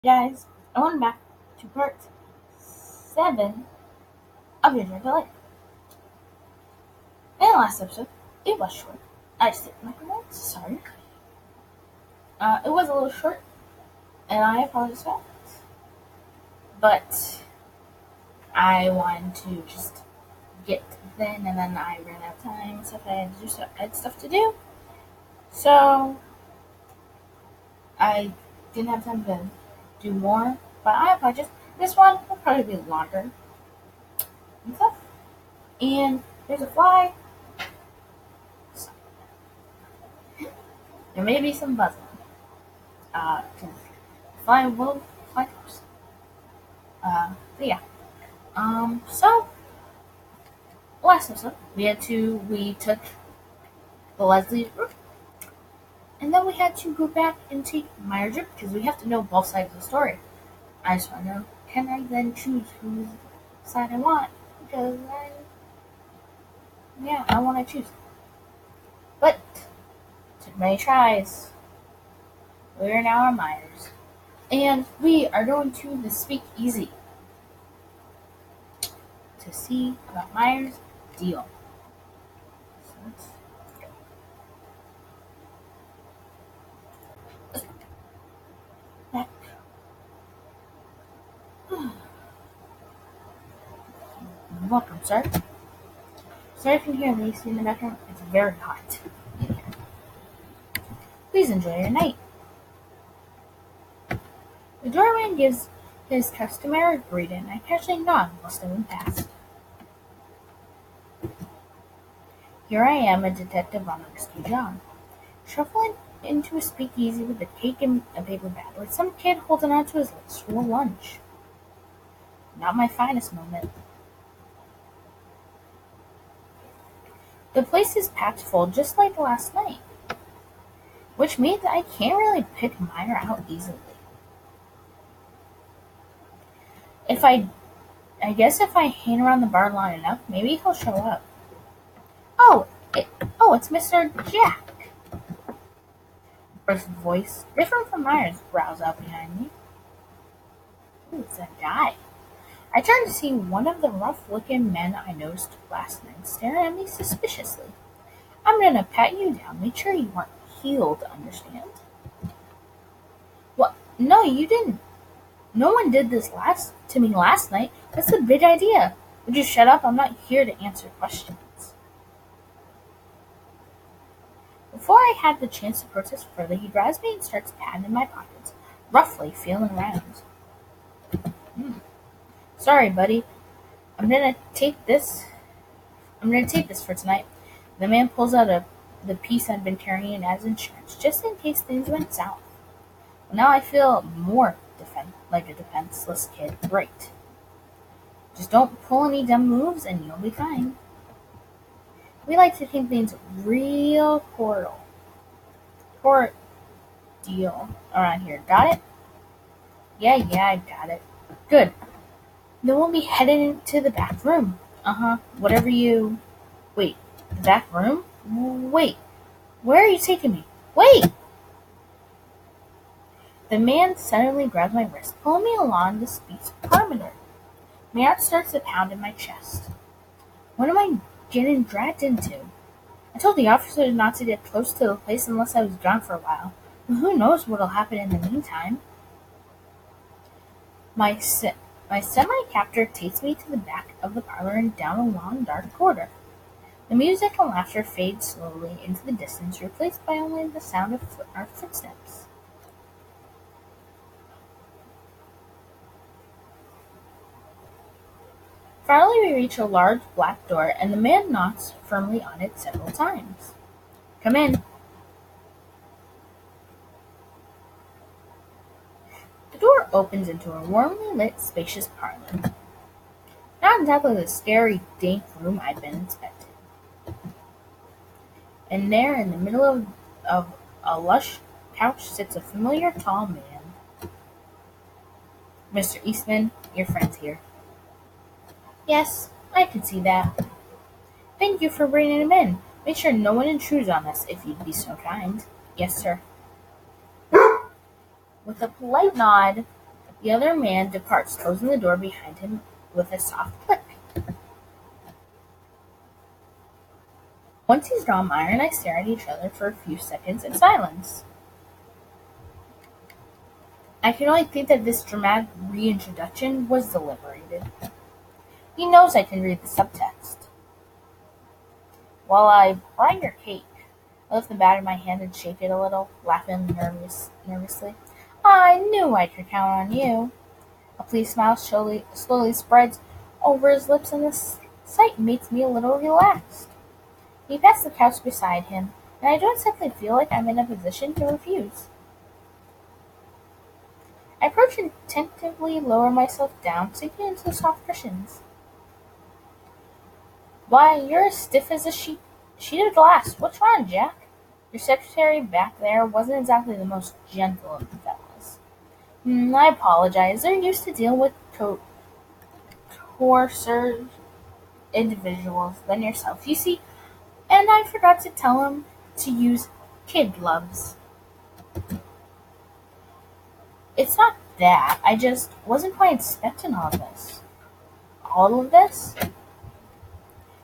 Guys, I welcome back to part 7 of Your Journey to Life. In the last episode, it was short. I skipped my notes, sorry. It was a little short, and I apologize for that. But I wanted to just get then, and then I ran out of time and stuff. I had stuff to do. So, I didn't have time to do more, but I apologize. This one will probably be longer and stuff. And there's a fly. There may be some buzzing. Cause fly will fly close. But yeah. So last episode we took the Leslie's route, and then we had to go back and take Meyer's route because we have to know both sides of the story. I just want to know, can I then choose whose side I want? Because I want to choose. But took many tries. We're now on Myers, and we are going to the Speakeasy to see about Myers' deal. So let's back. Welcome, sir. Sorry if you can hear me in the background. It's very hot in here. Please enjoy your night. The doorman gives his customary greeting. I casually nod while stepping past. Here I am, a detective on a risky job, shuffling into a speakeasy with a cake and a paper bag, like some kid holding on to his lips for lunch. Not my finest moment. The place is packed full just like last night, which means I can't really pick Meyer out easily. I guess if I hang around the bar long enough, maybe he'll show up. It's Mr. Jack. First voice, different from Myers, growls out behind me. Who is that guy? I turn to see one of the rough-looking men I noticed last night staring at me suspiciously. I'm gonna pat you down, make sure you aren't healed, understand? What? No, you didn't. No one did this to me last night. That's the big idea. Would you shut up? I'm not here to answer questions. Before I had the chance to protest further, he grabs me and starts patting in my pockets, roughly feeling around. Sorry, buddy. I'm gonna take this for tonight. The man pulls out the piece I'd been carrying as insurance, just in case things went south. Well, now I feel more like a defenseless kid. Great. Just don't pull any dumb moves and you'll be fine. We like to keep things real cordial around here. Got it? Yeah, I got it. Good. Then we'll be heading into the back room. Whatever you... Wait, the back room? Wait, where are you taking me? Wait! The man suddenly grabs my wrist, pulling me along the speech perimeter. My heart starts to pound in my chest. What am I getting dragged into? I told the officer not to get close to the place unless I was gone for a while. But who knows what'll happen in the meantime? My semi-captor takes me to the back of the parlor and down a long, dark corridor. The music and laughter fade slowly into the distance, replaced by only the sound of our footsteps. Finally, we reach a large black door, and the man knocks firmly on it several times. Come in. The door opens into a warmly lit, spacious parlor. Not exactly the scary, dank room I'd been expecting. And there, in the middle of a lush couch, sits a familiar tall man. Mr. Eastman, your friend's here. Yes, I can see that. Thank you for bringing him in. Make sure no one intrudes on us, if you'd be so kind. Yes, sir. With a polite nod, The other man departs, closing the door behind him with a soft click. Once he's gone, Meyer and I stare at each other for a few seconds in silence. I can only think that this dramatic reintroduction was deliberated. He knows I can read the subtext. While I fry your cake, I lift the bat in my hand and shake it a little, laughing nervously. I knew I could count on you. A pleased smile slowly spreads over his lips, and the sight makes me a little relaxed. He pats the couch beside him, and I don't simply feel like I'm in a position to refuse. I approach and tentatively lower myself down, sinking into the soft cushions. Why, you're as stiff as a sheet of glass. What's wrong, Jack? Your secretary back there wasn't exactly the most gentle of the fellows. I apologize. They're used to dealing with coarser individuals than yourself, you see, and I forgot to tell him to use kid gloves. It's not that. I just wasn't quite expecting all this. All of this?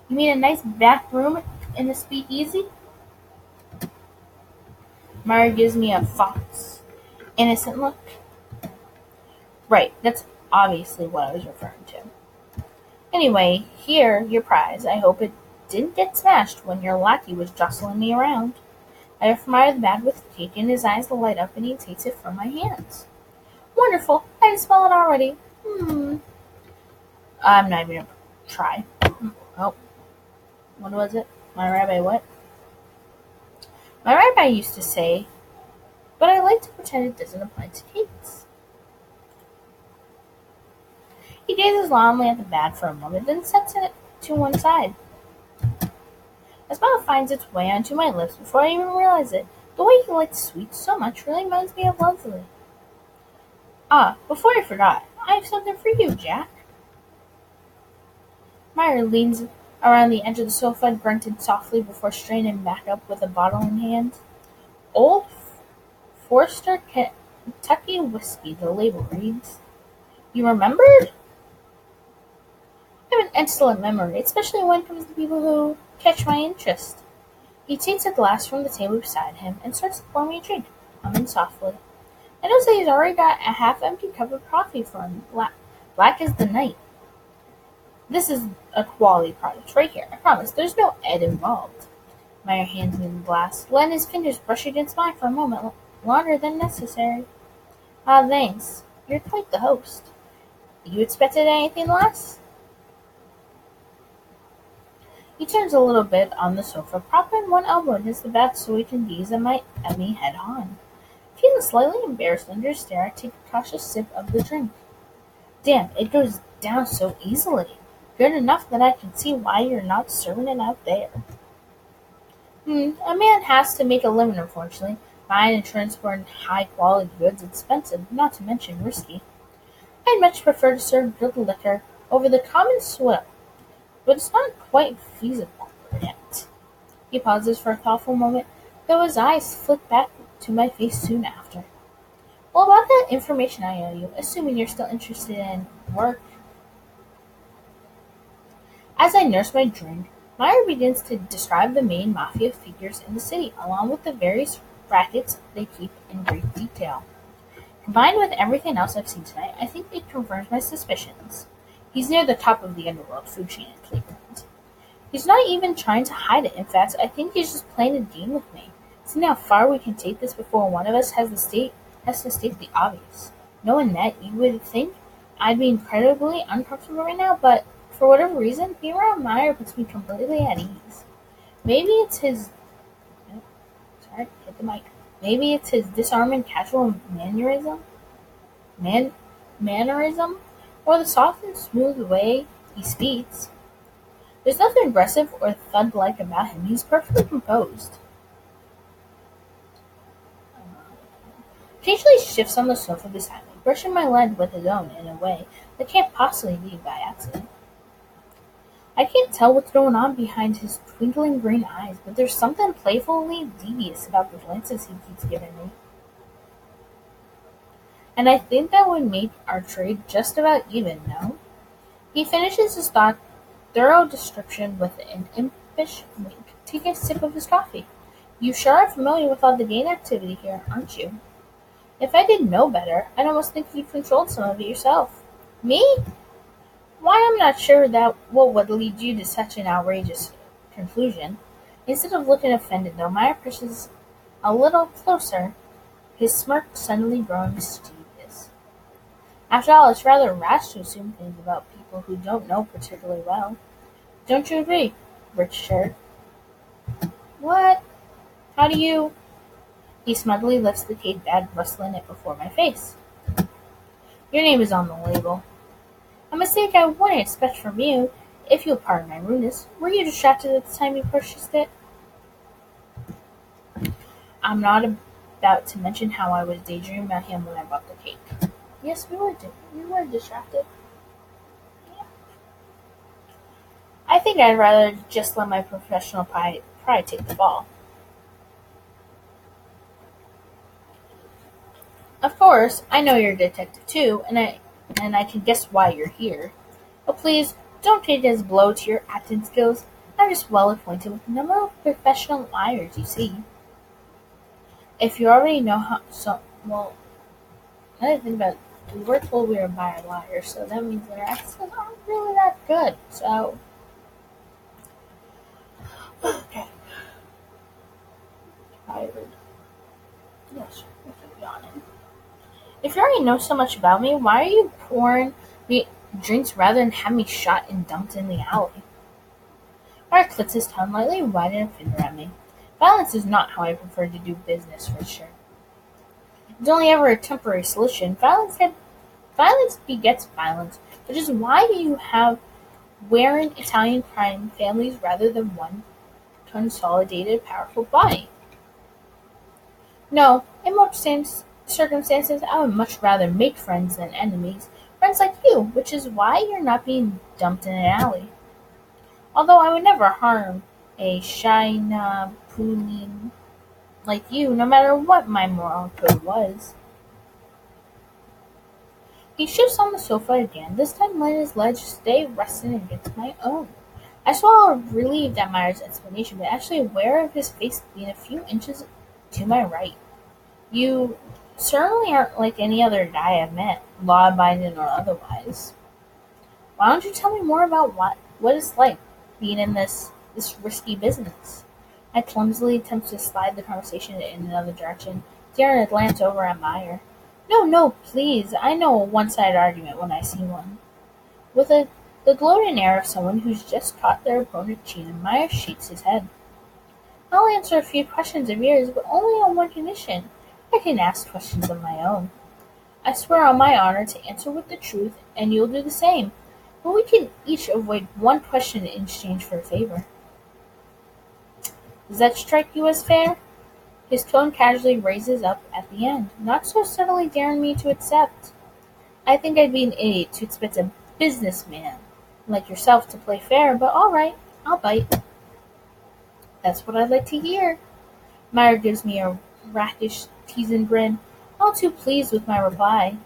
You mean a nice bathroom in the speakeasy? Mara gives me a fox, innocent look. Right, that's obviously what I was referring to. Anyway, here, your prize. I hope it didn't get smashed when your lackey was jostling me around. I offer Mara the bag with the cake, and his eyes light up, and he takes it from my hands. Wonderful! I can smell it already. I'm not even gonna try. Oh, what was it? My rabbi what? My rabbi used to say, but I like to pretend it doesn't apply to cakes. He gazes lonely at the bag for a moment, then sets it to one side. A smile finds its way onto my lips before I even realize it. The way he likes sweets so much really reminds me of Leslie. Before I forgot, I have something for you, Jack. Meyer leans around the edge of the sofa and grunted softly before straightening back up with a bottle in hand. Old Forster Kentucky whiskey, the label reads. You remembered? I have an excellent memory, especially when it comes to people who catch my interest. He takes a glass from the table beside him and starts to pour me a drink, humming softly. I notice that he's already got a half-empty cup of coffee for him, black as the night. This is a quality product right here, I promise. There's no ed involved. Meyer hands me the glass, letting his fingers brush against mine for a moment, longer than necessary. Thanks. You're quite the host. You expected anything less? He turns a little bit on the sofa, propping one elbow against the back so he can gaze at me head on. Feeling slightly embarrassed under his stare, I take a cautious sip of the drink. Damn, it goes down so easily. Good enough that I can see why you're not serving it out there. A man has to make a living, unfortunately. Buying and transporting high-quality goods is expensive, not to mention risky. I'd much prefer to serve good liquor over the common swill, but it's not quite feasible yet. He pauses for a thoughtful moment, though his eyes flick back to my face soon after. Well, about that information I owe you, assuming you're still interested in work. As I nurse my drink, Meyer begins to describe the main mafia figures in the city, along with the various rackets they keep in great detail. Combined with everything else I've seen tonight, I think it confirms my suspicions. He's near the top of the underworld food chain in Cleveland. He's not even trying to hide it. In fact, I think he's just playing a game with me. Seeing how far we can take this before one of us has to state the obvious. Knowing that, you would think I'd be incredibly uncomfortable right now, but for whatever reason, being around Meyer puts me completely at ease. Maybe it's his... Sorry, hit the mic. Maybe it's his disarming casual mannerism, or the soft and smooth way he speaks. There's nothing aggressive or thud-like about him. He's perfectly composed. Occasionally shifts on the sofa beside me, brushing my leg with his own in a way that can't possibly be by accident. I can't tell what's going on behind his twinkling green eyes, but there's something playfully devious about the glances he keeps giving me. And I think that would make our trade just about even, no? He finishes his thorough description with an impish wink, taking a sip of his coffee. You sure are familiar with all the gain activity here, aren't you? If I did know better, I'd almost think you controlled some of it yourself. Me? Why, I'm not sure that what would lead you to such an outrageous conclusion. Instead of looking offended, though, Meyer pushes a little closer, his smirk suddenly growing mischievous. After all, it's rather rash to assume things about people who don't know particularly well. Don't you agree, Richter? What? How do you? He smugly lifts the cake bag, rustling it before my face. Your name is on the label. A mistake I wouldn't expect from you, if you'll pardon my rudeness. Were you distracted at the time you purchased it? I'm not about to mention how I was daydreaming about him when I bought the cake. Yes, we were distracted. I think I'd rather just let my professional pride take the fall. Of course, I know you're a detective too, and I can guess why you're here. But please, don't take it as a blow to your acting skills. I'm just well acquainted with a number of professional liars, you see. If you already know well, another thing about it, we were told we were by a liar, so that means their accents aren't really that good. So, okay, tired. Yes, I'm yawning. If you already know so much about me, why are you pouring me drinks rather than have me shot and dumped in the alley? Mark clicks his tongue lightly, widening a finger at me. Violence is not how I prefer to do business, for sure. It's only ever a temporary solution. Violence begets violence, which is why you have wearing Italian crime families rather than one consolidated, powerful body. No, in most circumstances, I would much rather make friends than enemies. Friends like you, which is why you're not being dumped in an alley. Although I would never harm a shy pooling like you, no matter what my moral code was. He shifts on the sofa again, this time letting his legs stay resting against my own. I swallowed, relieved at Meyer's explanation, but actually aware of his face being a few inches to my right. You certainly aren't like any other guy I've met, law-abiding or otherwise. Why don't you tell me more about what it's like being in this risky business? I clumsily attempt to slide the conversation in another direction, daring a glance over at Meyer. No, no, please. I know a one-sided argument when I see one. With the gloating air of someone who's just caught their opponent cheating, Meyer shakes his head. I'll answer a few questions of yours, but only on one condition. I can ask questions of my own. I swear on my honor to answer with the truth, and you'll do the same. But we can each avoid one question in exchange for a favor. Does that strike you as fair? His tone casually raises up at the end, not so subtly daring me to accept. I think I'd be an idiot to expect a businessman like yourself to play fair, but all right, I'll bite. That's what I'd like to hear. Meyer gives me a rakish, teasing grin, all too pleased with my reply.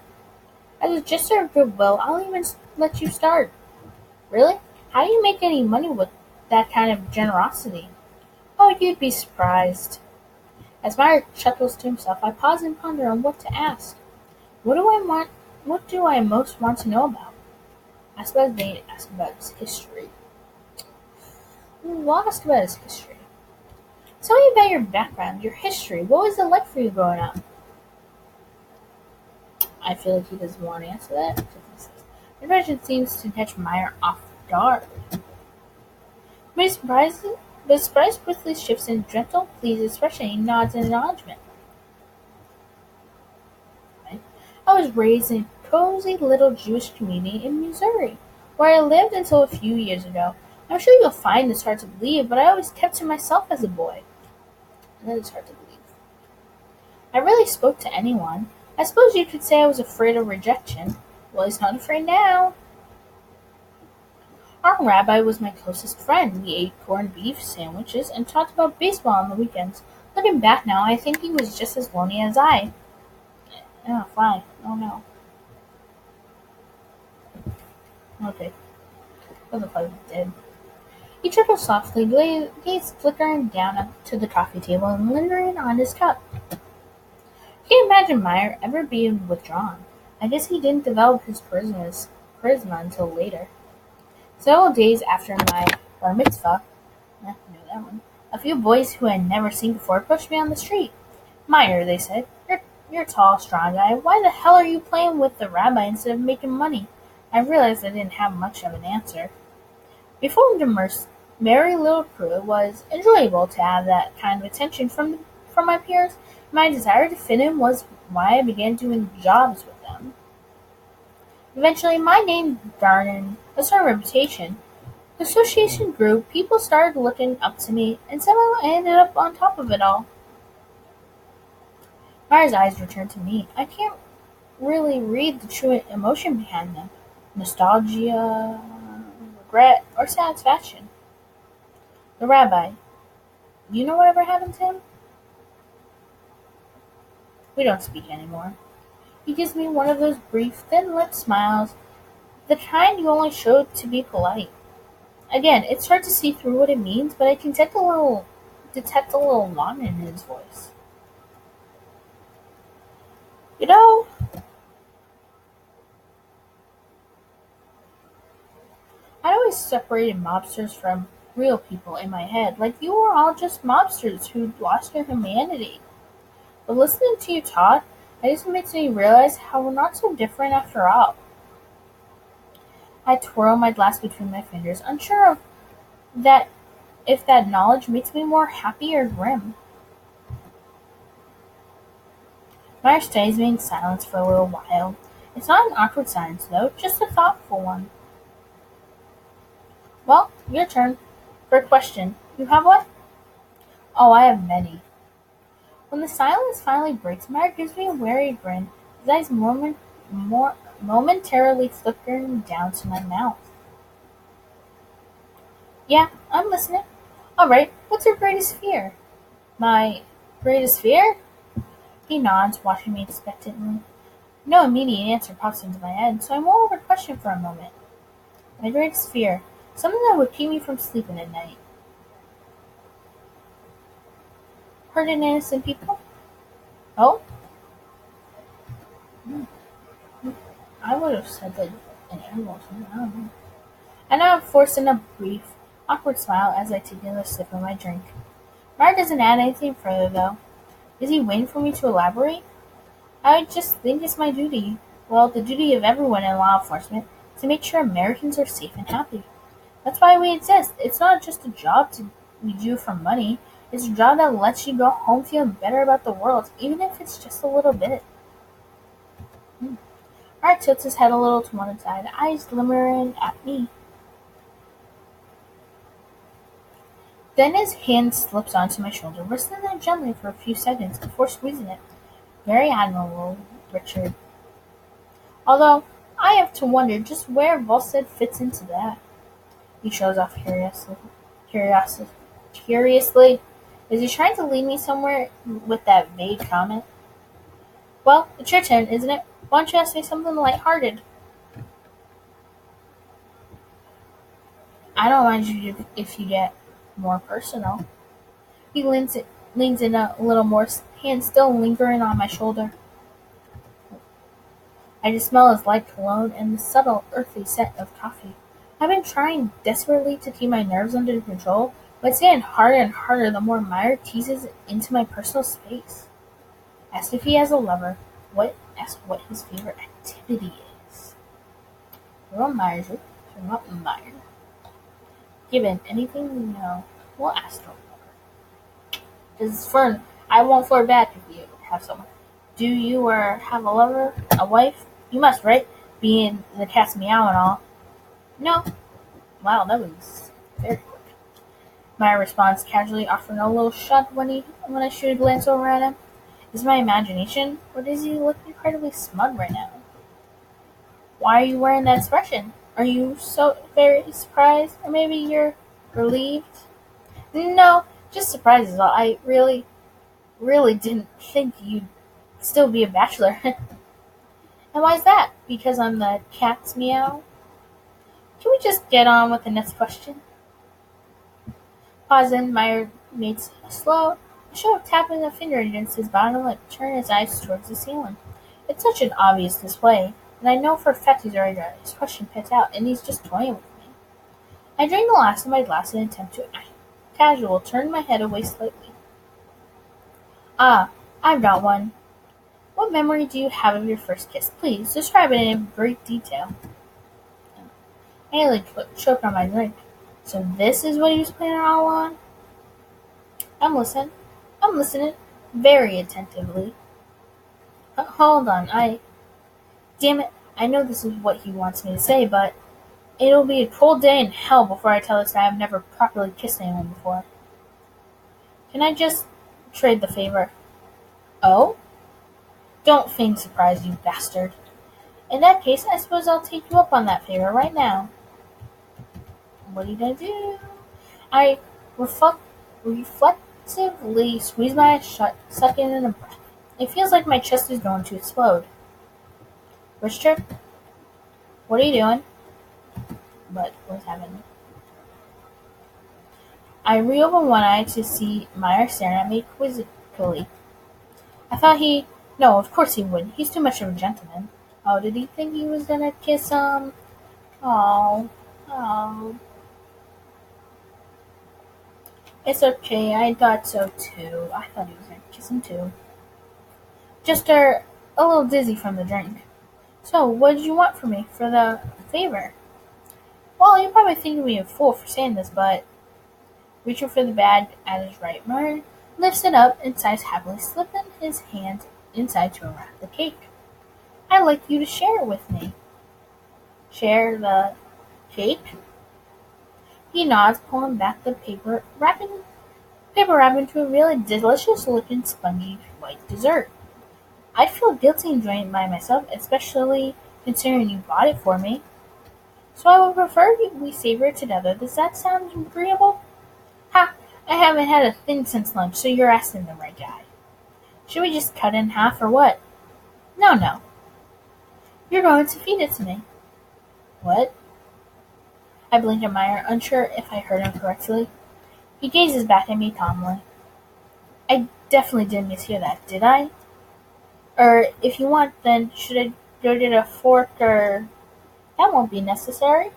As a gesture of goodwill, I'll even let you start. Really? How do you make any money with that kind of generosity? Oh, you'd be surprised. As Meyer chuckles to himself, I pause and ponder on what to ask. What do I most want to know about? I suppose they ask about his history. I'll ask about his history. Tell me about your background, your history. What was it like for you growing up? I feel like he doesn't want to answer that. The question seems to catch Meyer off guard. But his surprise quickly shifts in gentle, pleased expression. He nods in acknowledgement. Right? I was raised in a cozy little Jewish community in Missouri, where I lived until a few years ago. I'm sure you'll find this hard to believe, but I always kept to myself as a boy. And that is hard to believe. I rarely spoke to anyone. I suppose you could say I was afraid of rejection. Well, he's not afraid now. Our rabbi was my closest friend. We ate corned beef sandwiches and talked about baseball on the weekends. Looking back now, I think he was just as lonely as I. Oh, fly. Oh no. Okay. Oh, the fly was dead. He chuckled softly, gazed flickering down up to the coffee table and lingering on his cup. Can't imagine Meyer ever being withdrawn. I guess he didn't develop his charisma until later. Several days after my bar mitzvah, I know that one, a few boys who I had never seen before pushed me on the street. Meyer, they said, you're a tall, strong guy. Why the hell are you playing with the rabbi instead of making money? I realized I didn't have much of an answer. Before the merry little crew, it was enjoyable to have that kind of attention from my peers. My desire to fit in was why I began doing jobs with them. Eventually, my name garnered a certain reputation. The association grew, people started looking up to me, and somehow I ended up on top of it all. Meyer's eyes returned to me. I can't really read the true emotion behind them. Nostalgia, regret, or satisfaction. The rabbi, you know whatever happened to him? We don't speak anymore. He gives me one of those brief, thin-lipped smiles, the kind you only show to be polite. Again, it's hard to see through what it means, but I can detect a little longing in his voice. You know, I always separated mobsters from real people in my head, like you were all just mobsters who'd lost their humanity. But listening to you talk, it just makes me realize how we're not so different after all. I twirl my glass between my fingers, unsure of that if that knowledge makes me more happy or grim. Meyer stays me in silence for a little while. It's not an awkward silence, though, just a thoughtful one. Well, your turn. For a question. You have one? Oh, I have many. When the silence finally breaks, Meyer gives me a wary grin, his eyes momentarily flickering down to my mouth. Yeah, I'm listening. Alright, what's your greatest fear? My greatest fear? He nods, watching me expectantly. No immediate answer pops into my head, so I mull over the question for a moment. My greatest fear. Something that would keep me from sleeping at night. Hurting innocent people? Oh? Hmm. I would have said that an animal or something. I don't know. And now I'm forcing a brief, awkward smile as I take another sip of my drink. Meyer doesn't add anything further, though. Is he waiting for me to elaborate? I just think it's my duty. Well, the duty of everyone in law enforcement to make sure Americans are safe and happy. That's why we exist. It's not just a job we do for money. It's a job that lets you go home feeling better about the world, even if it's just a little bit. Art tilts his head a little to one side, eyes glimmering at me. Then his hand slips onto my shoulder, wrestling it gently for a few seconds before squeezing it. Very admirable, Richard. Although, I have to wonder just where Volstead fits into that. He shows off Curiously. Curiously. Is he trying to lead me somewhere with that vague comment? Well, it's your turn, isn't it? Why don't you say something lighthearted? I don't mind you if you get more personal. He leans in a little more, hand still lingering on my shoulder. I just smell his light cologne and the subtle, earthy scent of coffee. I've been trying desperately to keep my nerves under control, but it's getting harder and harder the more Meyer teases into my personal space. Asked if he has a lover. Asked what his favorite activity is. Jerome Myers, Jerome Meyer. Given anything we know, we'll ask her. This is fun. I won't flirt back if you have someone. Do you or have a lover? A wife? You must, right? Being the cat's meow and all. No. Wow, that was very quick. Meyer responds casually, offering a little shot when I shoot a glance over at him. Is it my imagination, or does he look incredibly smug right now? Why are you wearing that expression? Are you so very surprised? Or maybe you're relieved? No, just surprised is all. I really didn't think you'd Still be a bachelor. And why is that? Because I'm the cat's meow? Can we just get on with the next question? Pausing, Meyer made a slow show of tapping a finger against his bottom lip, turning his eyes towards the ceiling. It's such an obvious display, and I know for a fact he's already got his question picked out, and he's just toying with me. I drained the last of my glass in an attempt to act casual, turned my head away slightly. Ah, I've got one. What memory do you have of your first kiss? Please, describe it in great detail. I nearly choked on my drink. So this is what he was planning all on? I'm listening. I'm listening very attentively. Hold on, Damn it, I know this is what he wants me to say, but it'll be a cold day in hell before I tell this guy I've never properly kissed anyone before. Can I just trade the favor? Oh? Don't feign surprise, you bastard. In that case, I suppose I'll take you up on that favor right now. What are you gonna do? I reflexively squeeze my eyes shut, sucking in a breath. It feels like my chest is going to explode. Richter, what are you doing? But what's happening? I reopened one eye to see Meyer staring at me quizzically. I thought No, of course he wouldn't. He's too much of a gentleman. Oh, did he think he was gonna kiss him? Oh. Oh. It's okay, I thought so too. I thought he was gonna kiss him too. Just a little dizzy from the drink. So, what did you want from me for the favor? Well, you're probably thinking me a fool for saying this, but reaching for the bag at his right, Murray lifts it up and sighs happily, slipping his hand inside to unwrap the cake. I'd like you to share it with me. Share the cake? He nods, pulling back the paper wrap into a really delicious-looking spongy white dessert. I'd feel guilty enjoying it by myself, especially considering you bought it for me. So I would prefer we savor it together. Does that sound agreeable? Ha! I haven't had a thing since lunch, so you're asking the right guy. Should we just cut it in half or what? No. You're going to feed it to me. What? I blinked at Meyer, unsure if I heard him correctly. He gazes back at me calmly. I definitely didn't mishear that, did I? Or, if you want, then should I go get a fork or... That won't be necessary.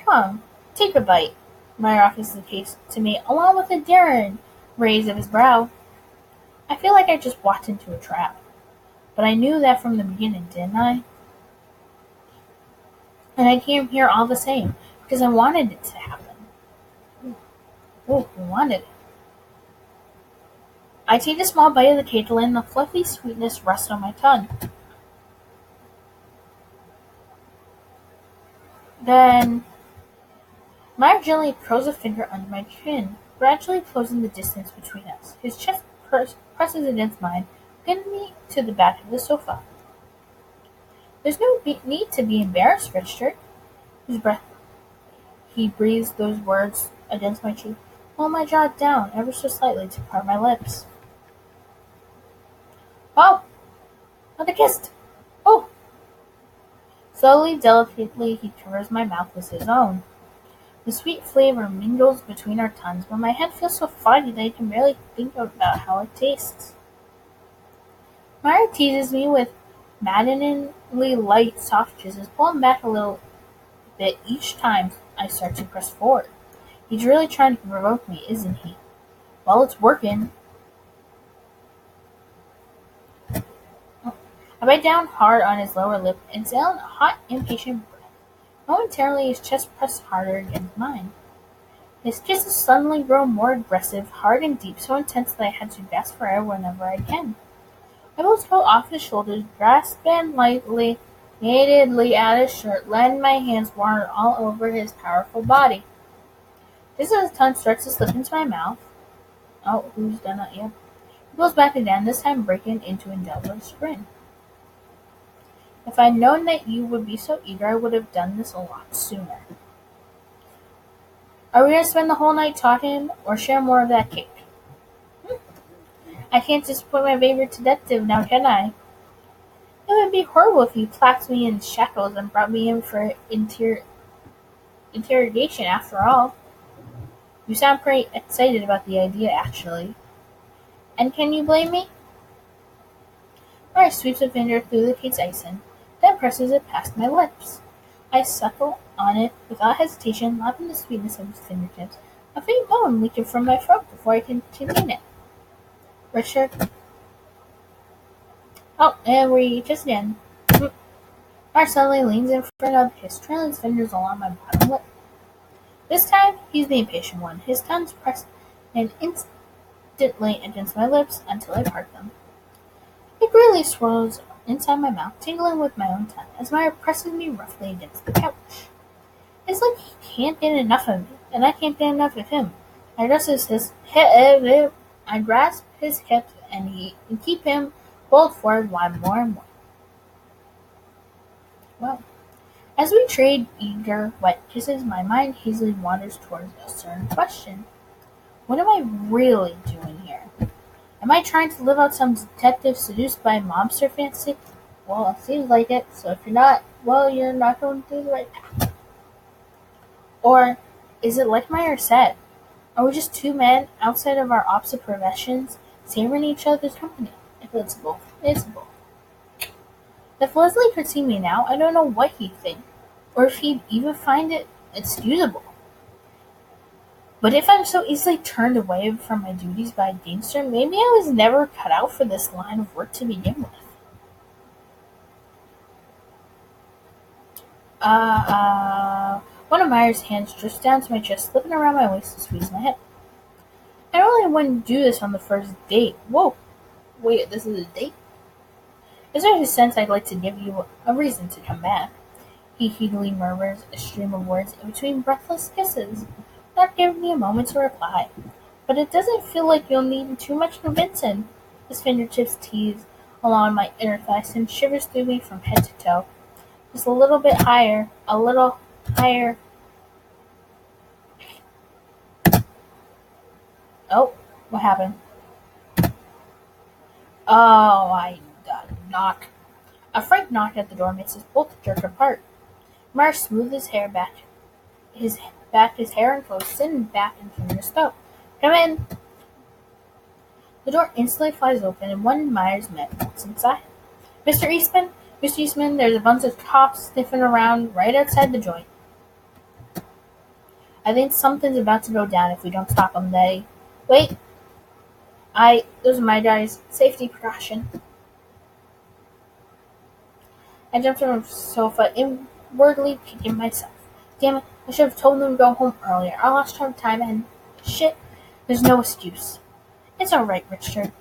Come, take a bite. Meyer offers the cake to me, along with a daring raise of his brow. I feel like I just walked into a trap. But I knew that from the beginning, didn't I? And I came here all the same, because I wanted it to happen. I wanted it. I take a small bite of the cake to let the fluffy sweetness rest on my tongue. Then Meyer gently curls a finger under my chin, gradually closing the distance between us. His chest presses against mine, pinning me to the back of the sofa. There's no need to be embarrassed, Richter. He breathes those words against my cheek, while my jaw down ever so slightly to part my lips. Oh! Another kiss! Oh! Slowly, delicately, he covers my mouth with his own. The sweet flavor mingles between our tongues, but my head feels so foggy that I can barely think about how it tastes. Meyer teases me with maddeningly light, soft kisses, pulling back a little bit each time I start to press forward. He's really trying to provoke me, isn't he? Well, it's working. I bite down hard on his lower lip, exhaling a hot, impatient breath. Momentarily, his chest pressed harder against mine. His kisses suddenly grow more aggressive, hard and deep, so intense that I had to gasp for air whenever I can. I will throw off his shoulders, grasp him lightly, at his shirt, letting my hands wander all over his powerful body. Just as his tongue starts to slip into my mouth. Oh, who's done that yet? He pulls back again, this time breaking into a devilish grin. If I'd known that you would be so eager, I would have done this a lot sooner. Are we going to spend the whole night talking, or share more of that cake? I can't disappoint my favorite detective now, can I? It would be horrible if you clapped me in shackles and brought me in for interrogation after all. You sound pretty excited about the idea, actually. And can you blame me? Mara sweeps a finger through the cake's icing, then presses it past my lips. I suckle on it without hesitation, lapping the sweetness of his fingertips, a faint moan leaking from my throat before I can contain it. Richard. Oh, and we kiss again. Mara suddenly leans in for another kiss, trailing his fingers along my bottom lip. This time, he's the impatient one, his tongues pressed and instantly against my lips until I part them. It really swirls inside my mouth, tingling with my own tongue, as Myra presses me roughly against the couch. It's like he can't get enough of me, and I can't get enough of him. I grasp his hips and keep him pulled forward while more and more. Well, as we trade eager, wet kisses, my mind hazily wanders towards a certain question. What am I really doing here? Am I trying to live out some detective seduced by a mobster fantasy? Well, it seems like it, so if you're not, well, you're not going through the right path. Or is it like Meyer said? Are we just two men outside of our opposite professions, savoring each other's company? If it's both, it's both. If Leslie could see me now, I don't know what he'd think, or if he'd even find it excusable. But if I'm so easily turned away from my duties by a gangster, maybe I was never cut out for this line of work to begin with. One of Meyer's hands drifts down to my chest, slipping around my waist to squeeze my hip. I really wouldn't do this on the first date. Whoa, wait, this is a date? Is there a sense I'd like to give you a reason to come back? He heatedly murmurs a stream of words in between breathless kisses, not giving me a moment to reply. But it doesn't feel like you'll need too much convincing. His fingertips tease along my inner thighs and shivers through me from head to toe. Just a little bit higher, a little higher. Oh, what happened? Oh, I got a knock. A frank knock at the door makes us both jerk apart. Mars smoothed his hair and clothes, sitting back and from the stove. Come in. The door instantly flies open, and one Myers man walks inside. Mr. Eastman, Mr. Eastman, there's a bunch of cops sniffing around right outside the joint. I think something's about to go down if we don't stop them. Wait. Those are my guys. Safety precaution. I jumped from the sofa, inwardly kicking myself. Damn it, I should have told them to go home earlier. I lost track of time and shit. There's no excuse. It's alright, Richard.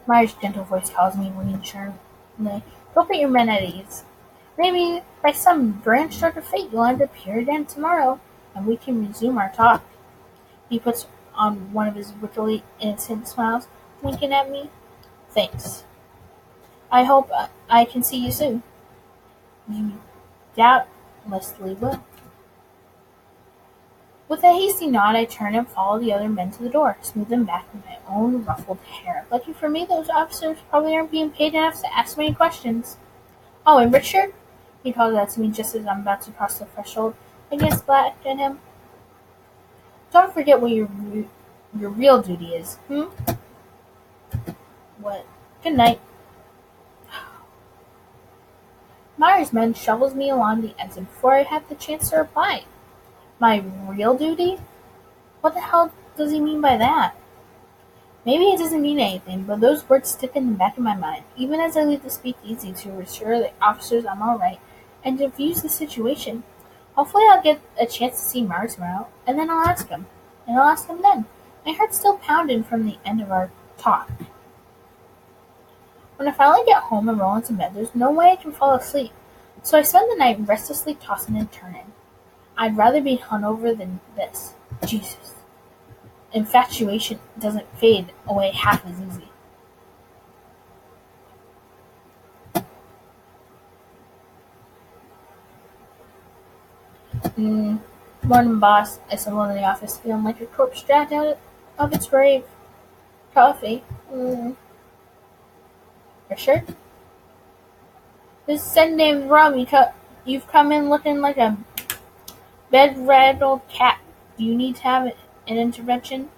Myers' gentle voice calls me reassuringly. Don't put your men at ease. Maybe by some grand stroke of fate you'll end up here again tomorrow, and we can resume our talk. He puts on one of his wickedly innocent smiles, winking at me. Thanks. I hope I can see you soon. You doubtlessly will. With a hasty nod, I turn and follow the other men to the door, smoothing back my own ruffled hair. Lucky for me, those officers probably aren't being paid enough to ask many questions. Oh, and Richard? He calls out to me just as I'm about to cross the threshold. I glance back at him. Don't forget what your real duty is, What? Good night. Myers man shovels me along the exit before I have the chance to reply. My real duty? What the hell does he mean by that? Maybe it doesn't mean anything, but those words stick in the back of my mind, even as I leave the speakeasy to reassure the officers I'm alright and diffuse the situation. Hopefully I'll get a chance to see Mars tomorrow, and then I'll ask him. And I'll ask him then. My heart's still pounding from the end of our talk. When I finally get home and roll into bed, there's no way I can fall asleep, so I spend the night restlessly tossing and turning. I'd rather be hungover than this. Jesus. Infatuation doesn't fade away half as easy. Morning, boss. I stumbled in the office, feeling like a corpse dragged out of its grave. Coffee. For sure. This said named Rum. You've come in looking like a bed-rattled cat. Do you need to have an intervention?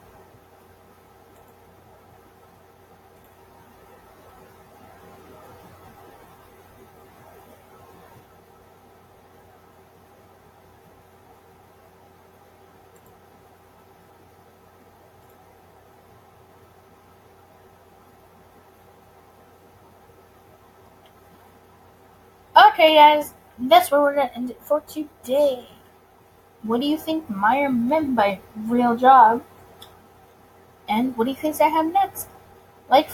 Okay, guys, that's where we're gonna end it for today. What do you think Meyer meant by real job? And what do you think I have next? Like,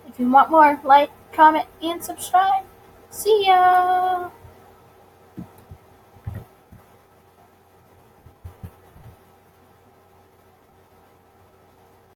if you want more, like, comment, and subscribe. See ya!